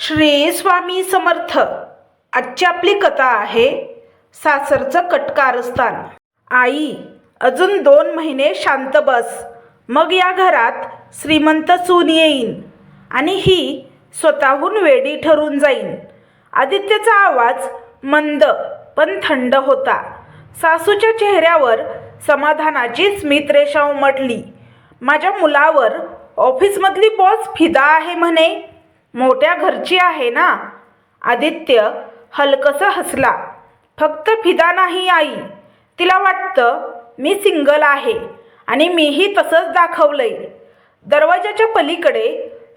श्री स्वामी समर्थ. आजची आपली कथा आहे सासरचं कटकारस्थान. आई, अजून 2 महिने शांत बस, मग या घरात श्रीमंत सून येईन आणि ही स्वतःहून वेडी ठरून जाईन. आदित्यचा आवाज मंद पण थंड होता. सासूच्या चेहऱ्यावर समाधानाची स्मितरेषा उमटली. माझ्या मुलावर ऑफिसमधली बॉस फिदा आहे म्हणे. मोठ्या घरची आहे ना. आदित्य हलकसं हसला. फक्त फिदा नाही आई, तिला वाटतं मी सिंगल आहे आणि मीही तसंच दाखवलंय. दरवाजाच्या पलीकडे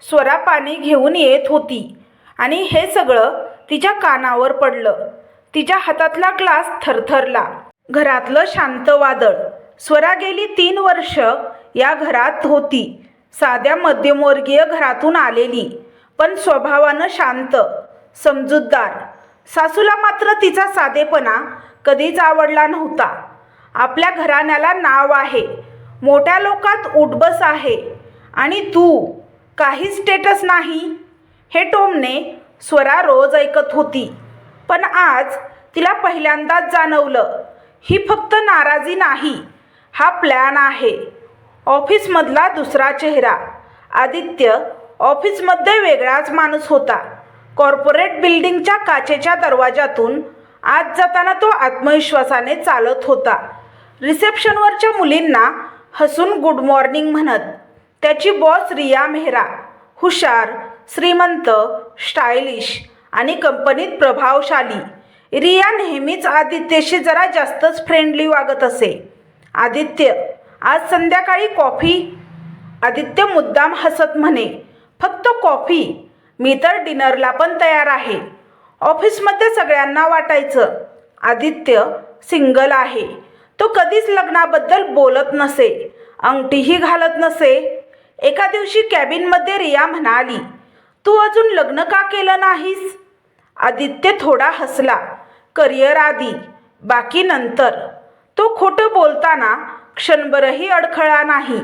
स्वरा पाणी घेऊन येत होती आणि हे सगळं तिच्या कानावर पडलं. तिच्या हातातला ग्लास थरथरला. घरातलं शांत वादळ. स्वरा गेली 3 वर्ष या घरात होती. साध्या मध्यमवर्गीय घरातून आलेली, पण स्वभावानं शांत, समजूतदार. सासूला मात्र तिचा साधेपणा कधीच आवडला नव्हता. आपल्या घराण्याला नाव आहे, मोठ्या लोकात उठबस आहे आणि तू काही स्टेटस नाही. हे टोमणे स्वरा रोज ऐकत होती. पण आज तिला पहिल्यांदाच जाणवलं, ही फक्त नाराजी नाही, हा प्लॅन आहे. ऑफिसमधला दुसरा चेहरा. आदित्य ऑफिसमध्ये वेगळाच माणूस होता. कॉर्पोरेट बिल्डिंगच्या काचेच्या दरवाजातून आत जाताना तो आत्मविश्वासाने चालत होता. रिसेप्शनवरच्या मुलींना हसून गुड मॉर्निंग म्हणत. त्याची बॉस रिया मेहरा, हुशार, श्रीमंत, स्टायलिश आणि कंपनीत प्रभावशाली. रिया नेहमीच आदित्यशी जरा जास्तच फ्रेंडली वागत असे. आदित्य, आज संध्याकाळी कॉफी? आदित्य मुद्दाम हसत म्हणे, फक्त कॉफी? मी तर डिनरला पण तयार आहे. ऑफिसमध्ये सगळ्यांना वाटायचं आदित्य सिंगल आहे. तो कधीच लग्नाबद्दल बोलत नसे, अंगठीही घालत नसे. एका दिवशी कॅबिनमध्ये रिया म्हणाली, तू अजून लग्न का केलं नाहीस? आदित्य थोडा हसला. करिअर आधी, बाकी नंतर. तो खोटं बोलताना क्षणभरही अडखळला नाही.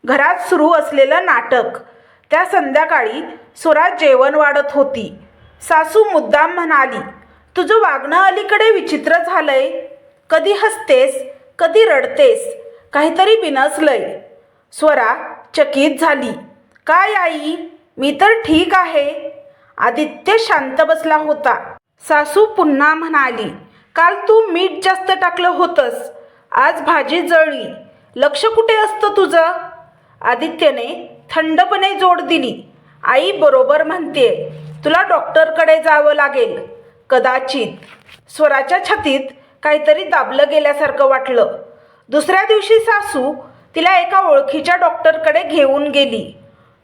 घरात सुरू असलेलं नाटक. त्या संध्याकाळी स्वरा जेवण वाढत होती. सासू मुद्दाम म्हणाली, तुझं वागणं अलीकडे विचित्र झालंय. कधी हसतेस, कधी रडतेस, काहीतरी बिनसलंय. स्वरा चकित झाली. काय आई, मी तर ठीक आहे. आदित्य शांत बसला होता. सासू पुन्हा म्हणाली, काल तू मीठ जास्त टाकलं होतंस, आज भाजी जळली. लक्ष कुठे असतं तुझं? आदित्यने थंडपणे जोड दिली. आई बरोबर म्हणते, तुला डॉक्टरकडे जावं लागेल. कदाचित. स्वराच्या छातीत काहीतरी दाबलं गेल्यासारखं वाटलं. दुसऱ्या दिवशी सासू तिला एका ओळखीच्या डॉक्टरकडे घेऊन गेली.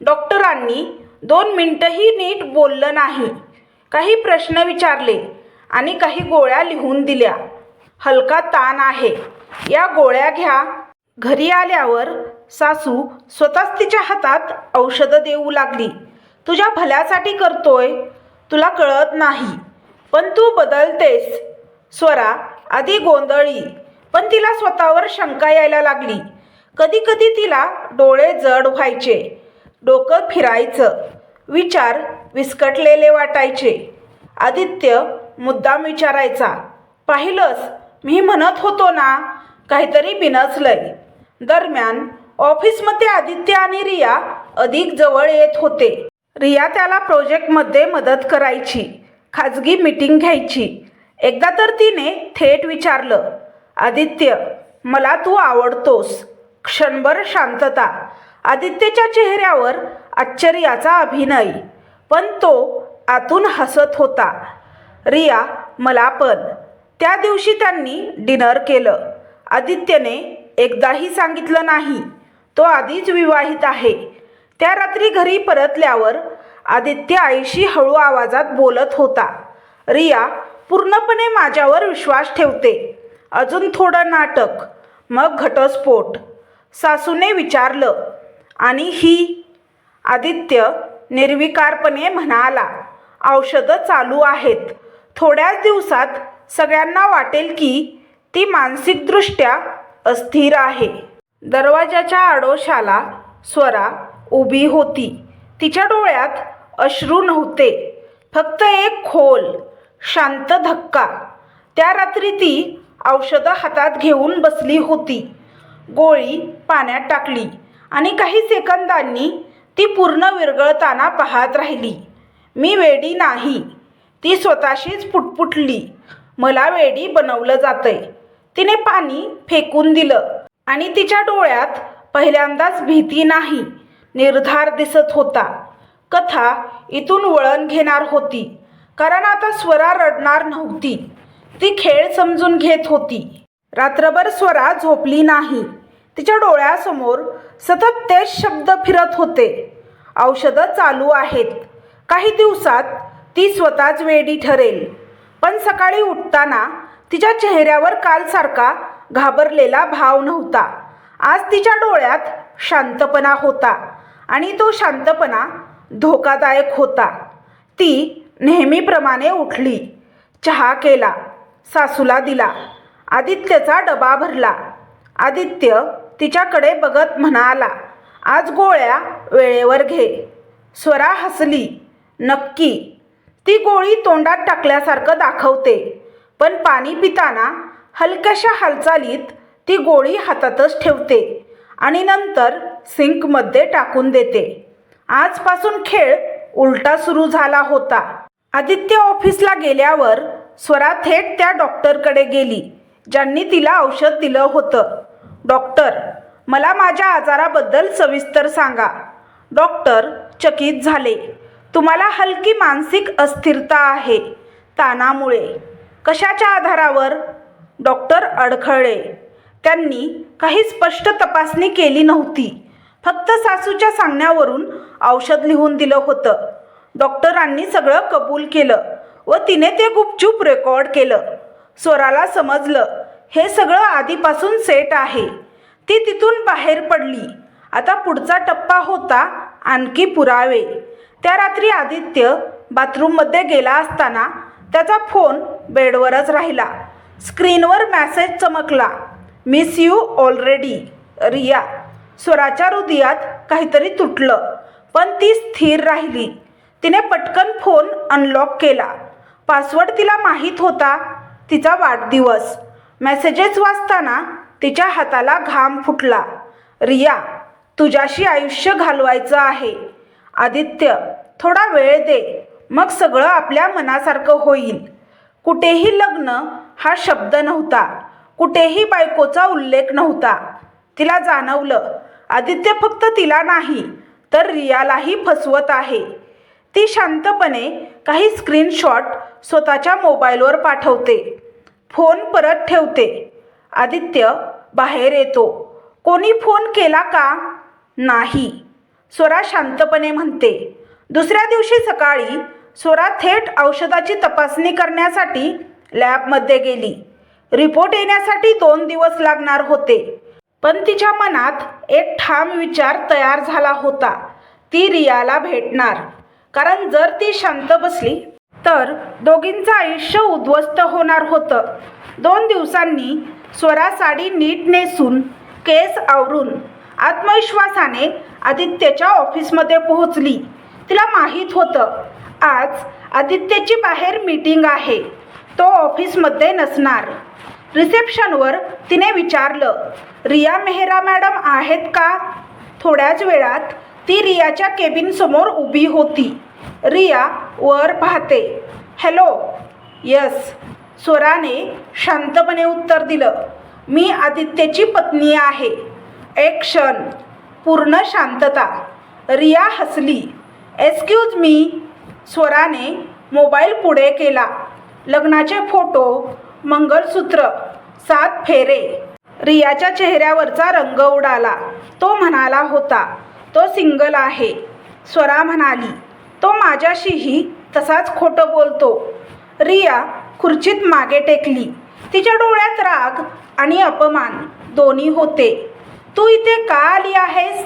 डॉक्टरांनी 2 मिनिटंही नीट बोललं नाही. काही प्रश्न विचारले आणि काही गोळ्या लिहून दिल्या. हलका ताण आहे, या गोळ्या घ्या. घरी आल्यावर सासू स्वतःच तिच्या हातात औषधं देऊ लागली. तुझ्या भल्यासाठी करतोय, तुला कळत नाही, पण तू बदलतेस. स्वरा आधी गोंधळी, पण तिला स्वतःवर शंका यायला लागली. कधी कधी तिला डोळे जड व्हायचे, डोकं फिरायचं, विचार विस्कटलेले वाटायचे. आदित्य मुद्दाम विचारायचा, पाहिलंस, मी म्हणत होतो ना, काहीतरी बिनसलंय. दरम्यान ऑफिसमध्ये आदित्य आणि रिया अधिक जवळ येत होते. रिया त्याला प्रोजेक्टमध्ये मदत करायची, खाजगी मीटिंग घ्यायची. एकदा तर तिने थेट विचारलं, आदित्य, मला तू आवडतोस? क्षणभर शांतता. आदित्यच्या चेहऱ्यावर आश्चर्याचा अभिनय, पण तो आतून हसत होता. रिया, मला पण. त्या दिवशी त्यांनी डिनर केलं. आदित्यने एकदाही सांगितलं नाही, तो आधीच विवाहित आहे. त्या रात्री घरी परतल्यावर आदित्य आईशी हळू आवाजात बोलत होता, रिया पूर्णपणे माझ्यावर विश्वास ठेवते. अजून थोडं नाटक, मग घटस्फोट. सासूने विचारलं, आणि ही? आदित्य निर्विकारपणे म्हणाला, औषधं चालू आहेत. थोड्याच दिवसात सगळ्यांना वाटेल की ती मानसिकदृष्ट्या अस्थिर आहे. दरवाजाच्या आडोशाला स्वरा उभी होती. तिच्या डोळ्यात अश्रू नव्हते, फक्त एक खोल शांत धक्का. त्या रात्री ती औषधं हातात घेऊन बसली होती. गोळी पाण्यात टाकली आणि काही सेकंदांनी ती पूर्ण विरघळताना पाहत राहिली. मी वेडी नाही, ती स्वतःशीच पुटपुटली. मला वेडी बनवलं जातंय. तिने पाणी फेकून दिलं आणि तिच्या डोळ्यात पहिल्यांदाच भीती नाही, निर्धार दिसत होता. कथा इथून वळण घेणार होती, कारण आता स्वरा रडणार नव्हती. ती खेळ समजून घेत होती. रात्रभर स्वरा झोपली नाही. तिच्या डोळ्यासमोर सतत तेच शब्द फिरत होते. औषधं चालू आहेत. काही दिवसात ती स्वतःच वेडी ठरेल. पण सकाळी उठताना तिच्या चेहऱ्यावर कालसारखा घाबरलेला भाव नव्हता. आज तिच्या डोळ्यात शांतपणा होता आणि तो शांतपणा धोकादायक होता. ती नेहमीप्रमाणे उठली, चहा केला, सासूला दिला, आदित्यचा डबा भरला. आदित्य तिच्याकडे बघत म्हणाला, आज गोळ्या वेळेवर घे. स्वरा हसली. नक्की. ती गोळी तोंडात टाकल्यासारखं दाखवते, पण पाणी पिताना हलक्याशा हालचालीत ती गोळी हातातच ठेवते आणि नंतर सिंकमध्ये टाकून देते. आजपासून खेळ उलटा सुरू झाला होता. आदित्य ऑफिसला गेल्यावर स्वरा थेट त्या डॉक्टरकडे गेली, ज्यांनी तिला औषध दिलं होतं. डॉक्टर, मला माझ्या आजाराबद्दल सविस्तर सांगा. डॉक्टर चकित झाले. तुम्हाला हलकी मानसिक अस्थिरता आहे, ताणामुळे. कशाच्या आधारावर? डॉक्टर अडखळले. त्यांनी काही स्पष्ट तपासणी केली नव्हती. फक्त सासूच्या सांगण्यावरून औषध लिहून दिलं होतं. डॉक्टरांनी सगळं कबूल केलं व तिने ते गुपचूप रेकॉर्ड केलं. स्वराला समजलं हे सगळं आधीपासून सेट आहे. ती तिथून बाहेर पडली. आता पुढचा टप्पा होता आणखी पुरावे. त्या रात्री आदित्य बाथरूममध्ये गेला असताना त्याचा फोन बेडवरच राहिला. स्क्रीनवर मेसेज चमकला, मिस यू ऑलरेडी रिया. स्वराच्या हृदयात काहीतरी तुटलं, पण ती स्थिर राहिली. तिने पटकन फोन अनलॉक केला. पासवर्ड तिला माहीत होता, तिचा वाढदिवस. मेसेजेस वाचताना तिच्या हाताला घाम फुटला. रिया, तुझ्याशी आयुष्य घालवायचं आहे. आदित्य, थोडा वेळ दे, मग सगळं आपल्या मनासारखं होईल. कुठेही लग्न हा शब्द नव्हता, कुठेही बायकोचा उल्लेख नव्हता. तिला जाणवलं आदित्य फक्त तिला नाही तर रियालाही फसवत आहे. ती शांतपणे काही स्क्रीनशॉट स्वतःच्या मोबाईलवर पाठवते. फोन परत ठेवते. आदित्य बाहेर येतो. कोणी फोन केला का? नाही, स्वरा शांतपणे म्हणते. दुसऱ्या दिवशी सकाळी स्वरा थेट औषधाची तपासणी करण्यासाठी लॅबमध्ये गेली. रिपोर्ट येण्यासाठी 2 दिवस लागणार होते, पण तिच्या मनात एक ठाम विचार तयार झाला होता. ती रियाला भेटणार, कारण जर ती शांत बसली तर दोघींचं आयुष्य उद्ध्वस्त होणार होतं. 2 दिवसांनी स्वरा साडी नीट नेसून, केस आवरून आत्मविश्वासाने आदित्यच्या ऑफिसमध्ये पोहोचली. तिला माहीत होतं आज आदित्यची बाहेर मीटिंग आहे, तो ऑफिसमध्ये नसणार. रिसेप्शनवर तिने विचारलं, रिया मेहरा मॅडम आहेत का? थोड्याच वेळात ती रियाच्या केबिनसमोर उभी होती. रिया वर पाहते. हॅलो. यस, स्वराने शांतपणे उत्तर दिलं. मी आदित्यची पत्नी आहे. एक क्षण, पूर्ण शांतता. रिया हसली. Excuse me. स्वराने मोबाईल पुढे केला. लग्नाचे फोटो, मंगळसूत्र, 7 फेरे. रियाच्या चेहऱ्यावरचा रंग उडाला. तो म्हणाला होता तो सिंगल आहे. स्वरा म्हणाली, तो माझ्याशीही तसाच खोटं बोलतो. रिया खुर्चीत मागे टेकली. तिच्या डोळ्यात राग आणि अपमान दोन्ही होते. तू इथे का आली आहेस?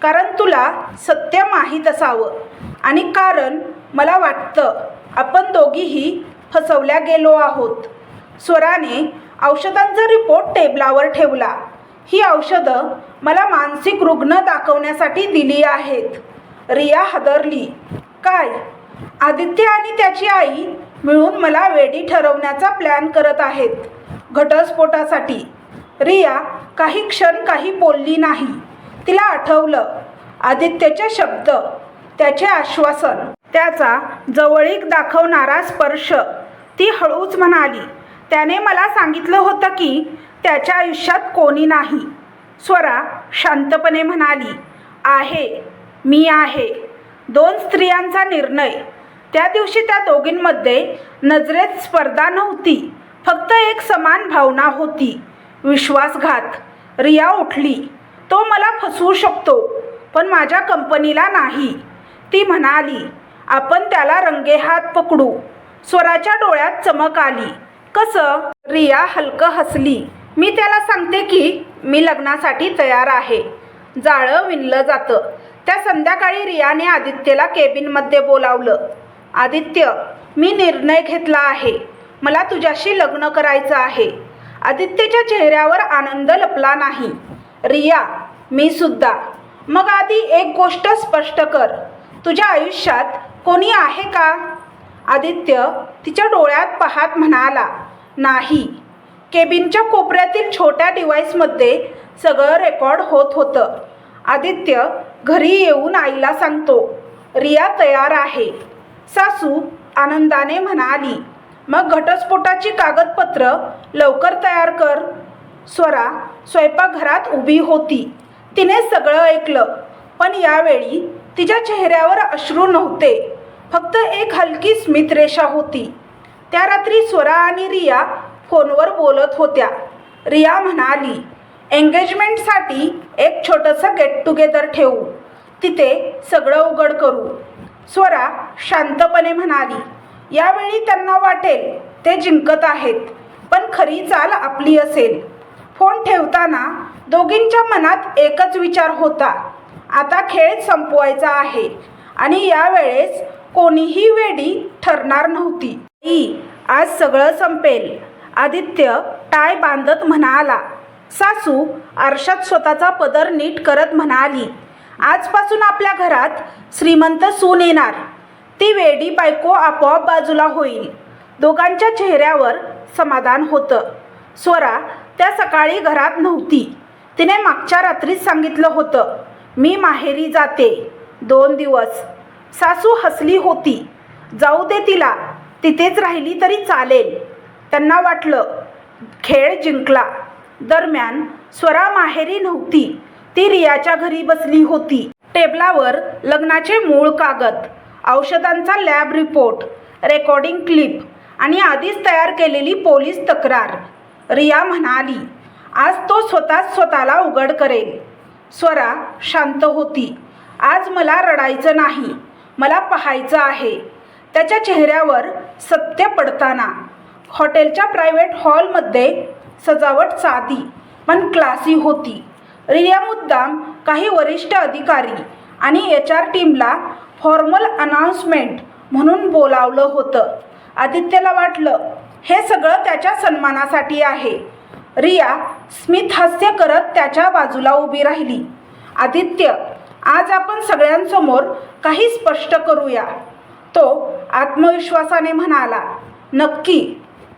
कारण तुला सत्य माहीत असावं आणि कारण मला वाटतं आपण दोघीही फसवल्या गेलो आहोत. स्वराने औषधांचा रिपोर्ट टेबलावर ठेवला. ही औषधं मला मानसिक रुग्ण दाखवण्यासाठी दिली आहेत. रिया हादरली. काय? आदित्य आणि त्याची आई मिळून मला वेडी ठरवण्याचा प्लॅन करत आहेत घटस्फोटासाठी. रिया काही क्षण काही बोलली नाही. तिला आठवलं आदित्यचे शब्द, त्याचे आश्वासन, त्याचा जवळीक दाखवणारा स्पर्श. ती हळूच म्हणाली, त्याने मला सांगितलं होतं की त्याच्या आयुष्यात कोणी नाही. स्वरा शांतपणे म्हणाली, आहे, मी आहे. 2 स्त्रियांचा निर्णय. त्या दिवशी त्या दोघींमध्ये नजरेत स्पर्धा नव्हती, फक्त एक समान भावना होती, विश्वासघात. रिया उठली. तो मला फसवू शकतो, पण माझ्या कंपनीला नाही. ती म्हणाली, आपण त्याला रंगेहात पकडू. स्वराच्या डोळ्यात चमक आली. कसं? रिया हलकं हसली. मी त्याला सांगते की मी लग्नासाठी तयार आहे. जाळं विणलं जातं. त्या संध्याकाळी रियाने आदित्यला केबिनमध्ये बोलावलं. आदित्य, मी निर्णय घेतला आहे. मला तुझ्याशी लग्न करायचं आहे. आदित्यच्या चेहऱ्यावर आनंद लपला नाही. रिया, मी सुद्धा. मग आधी एक गोष्ट स्पष्ट कर, तुझ्या आयुष्यात कोणी आहे का? आदित्य तिच्या डोळ्यात पाहत म्हणाला, नाही. केबिनच्या कोपऱ्यातील छोट्या डिव्हाइसमध्ये सगळं रेकॉर्ड होत होतं. आदित्य घरी येऊन आईला सांगतो, रिया तयार आहे. सासू आनंदाने म्हणाली, मग घटस्फोटाची कागदपत्र लवकर तयार कर. स्वरा स्वयंपाकघरात उभी होती. तिने सगळं ऐकलं, पण यावेळी तिच्या चेहऱ्यावर अश्रू नव्हते, फक्त एक हलकी स्मितरेषा होती. त्या रात्री स्वरा आणि रिया फोनवर बोलत होत्या. रिया म्हणाली, एंगेजमेंटसाठी एक छोटंसं गेट टुगेदर ठेवू, तिथे सगळं उघड करू. स्वरा शांतपणे म्हणाली, यावेळी त्यांना वाटेल ते जिंकत आहेत, पण खरी चाल आपली असेल. फोन ठेवताना दोघींच्या मनात एकच विचार होता, आता खेळ संपवायचा आहे. आणि यावेळेस कोणीही वेडी ठरणार नव्हती. आज सगळं संपेल. आदित्य टाय बांधत म्हणाला. सासू आरशात स्वतःचा पदर नीट करत म्हणाली, आजपासून आपल्या घरात श्रीमंत सून येणार. ती वेडी बायको आपोआप बाजूला होईल. दोघांच्या चेहऱ्यावर समाधान होतं. स्वरा त्या सकाळी घरात नव्हती. तिने मागच्या रात्रीच सांगितलं होतं, मी माहेरी जाते 2 दिवस. सासू हसली होती. जाऊ दे तिला, तिथेच राहिली तरी चालेल. त्यांना वाटलं खेळ जिंकला. दरम्यान स्वरा माहेरी नव्हती. ती रियाच्या घरी बसली होती. टेबलावर लग्नाचे मूळ कागद, औषधांचा लॅब रिपोर्ट, रेकॉर्डिंग क्लिप आणि आधीच तयार केलेली पोलीस तक्रार. रिया म्हणाली, आज तो स्वतःला उघड करेल. स्वरा शांत होती. आज मला रडायचं नाही, मला पाहायचं आहे. त्याच्या चेहऱ्यावर सत्य पडताना. हॉटेलच्या प्रायव्हेट हॉलमध्ये सजावट साधी पण क्लासी होती. रिया मुद्दाम काही वरिष्ठ अधिकारी आणि HR टीमला फॉर्मल अनाउन्समेंट म्हणून बोलावलं होतं. आदित्यला वाटलं हे सगळं त्याच्या सन्मानासाठी आहे. रिया स्मित हास्य करत त्याच्या बाजूला उभी राहिली. आदित्य, आज आपण सगळ्यांसमोर काही स्पष्ट करूया. तो आत्मविश्वासाने म्हणाला, नक्की.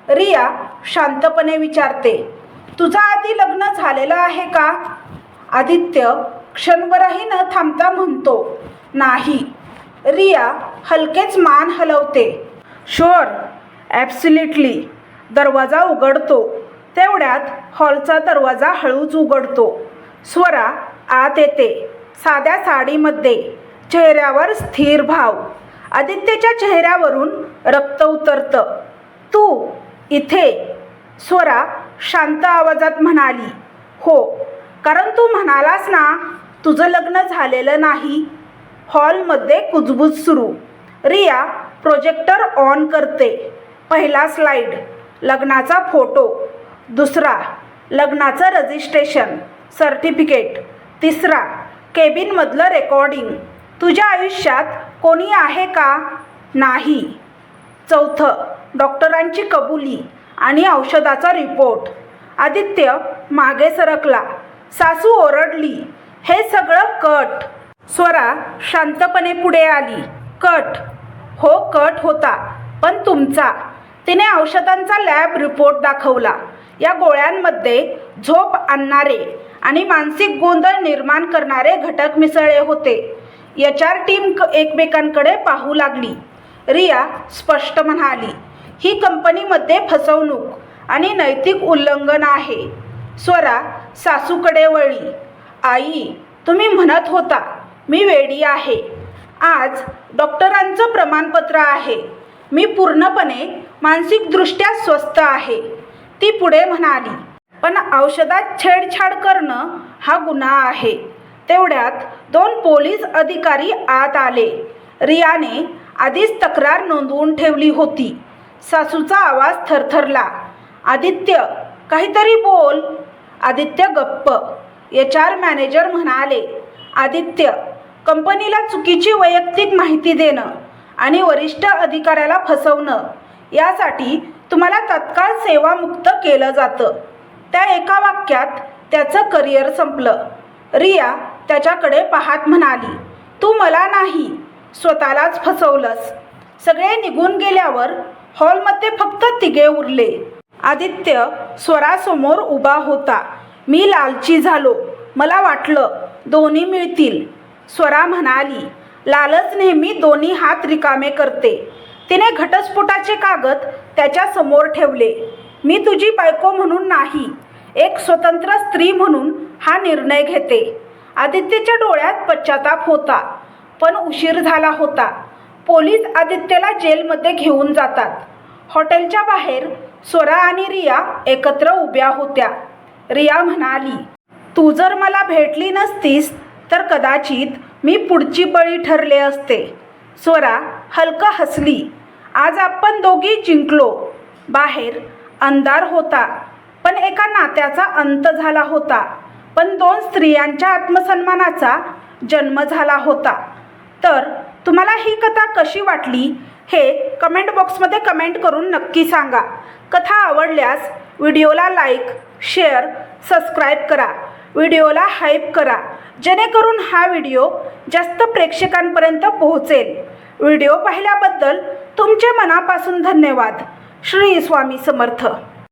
रिया शांतपणे विचारते, तुझं आधी लग्न झालेलं आहे का? आदित्य क्षणभरही न थांबता म्हणतो, नाही. रिया हलकेच मान हलवते. Sure, absolutely. दरवाजा उघडतो. तेवढ्यात हॉलचा दरवाजा हळूच उघडतो. स्वरा आत येते. साध्या साडीमध्ये, चेहऱ्यावर स्थिर भाव. आदित्यच्या चेहऱ्यावरून रक्त उतरतं. तू इथे? स्वरा शांत आवाजात म्हणाली, हो, कारण तू म्हणालास ना तुझं लग्न झालेलं नाही. हॉलमध्ये कुजबूज सुरू. रिया प्रोजेक्टर ऑन करते. पहिला स्लाइड, लग्नाचा फोटो. दुसरा, लग्नाचं रजिस्ट्रेशन सर्टिफिकेट. तिसरा, केबिनमधलं रेकॉर्डिंग. तुझ्या आयुष्यात कोणी आहे का? नाही. चौथं, डॉक्टरांची कबुली आणि औषधाचा रिपोर्ट. आदित्य मागे सरकला. सासू ओरडली, हे सगळं कट. स्वरा शांतपणे पुढे आली. कट. हो कट होता, पण तुमचा. तिने औषधांचा लॅब रिपोर्ट दाखवला. या गोळ्यांमध्ये झोप आणणारे आणि मानसिक गोंधळ निर्माण करणारे घटक मिसळले होते. HR टीम एकमेकांकडे पाहू लागली. रिया स्पष्ट म्हणाली, ही कंपनीमध्ये फसवणूक आणि नैतिक उल्लंघन आहे. स्वरा सासूकडे वळली. आई, तुम्ही म्हणत होता मी वेडी आहे. आज डॉक्टरांचं प्रमाणपत्र आहे. मी पूर्णपणे मानसिकदृष्ट्या स्वस्थ आहे. ती पुढे म्हणाली, पण औषधात छेडछाड करणं हा गुन्हा आहे. तेवढ्यात 2 पोलीस अधिकारी आत आले. रियाने आधीच तक्रार नोंदवून ठेवली होती. सासूचा आवाज थरथरला. आदित्य, काहीतरी बोल. आदित्य गप्प. HR मॅनेजर म्हणाले, आदित्य, कंपनीला चुकीची वैयक्तिक माहिती देणं आणि वरिष्ठ अधिकाऱ्याला फसवणं यासाठी तुम्हाला तत्काळ सेवामुक्त केलं जातं. त्या एका वाक्यात त्याचं करिअर संपलं. रिया त्याच्याकडे पाहत म्हणाली, तू मला नाही, स्वतःलाच फसवलंस. सगळे निघून गेल्यावर हॉलमध्ये फक्त तिघे उरले. आदित्य स्वरासमोर उभा होता. मी लालची झालो. मला वाटलं दोन्ही मिळतील. स्वरा म्हणाली, लालच नेहमी दोन्ही हात रिकामे करते. तिने घटस्फोटाचे कागद त्याच्या समोर ठेवले. मी तुझी बायको म्हणून नाही, एक स्वतंत्र स्त्री म्हणून हा निर्णय घेते. आदित्यच्या डोळ्यात पश्चाताप होता, पण उशीर झाला होता. पोलीस आदित्यला जेलमध्ये घेऊन जातात. हॉटेलच्या बाहेर स्वरा आणि रिया एकत्र उभ्या होत्या. रिया म्हणाली, तू जर मला भेटली नसतीस तर कदाचित मी पुढची बळी ठरले असते. स्वरा हलका हसली. आज आपण दोघी जिंकलो. बाहेर अंधार होता, पण एका नात्याचा अंत झाला होता. पण 2 स्त्रियांच्या आत्मसन्मानाचा जन्म झाला होता. तर तुम्हाला ही कथा कशी वाटली हे कमेंट बॉक्समध्ये कमेंट करून नक्की सांगा. कथा आवडल्यास व्हिडिओला लाईक, शेअर, सबस्क्राईब करा. व्हिडिओला हाईप करा, जेणेकरून हा व्हिडिओ जास्त प्रेक्षकांपर्यंत पोहोचेल. व्हिडिओ पाहिल्याबद्दल तुमचे मनापासून धन्यवाद. श्री स्वामी समर्थ.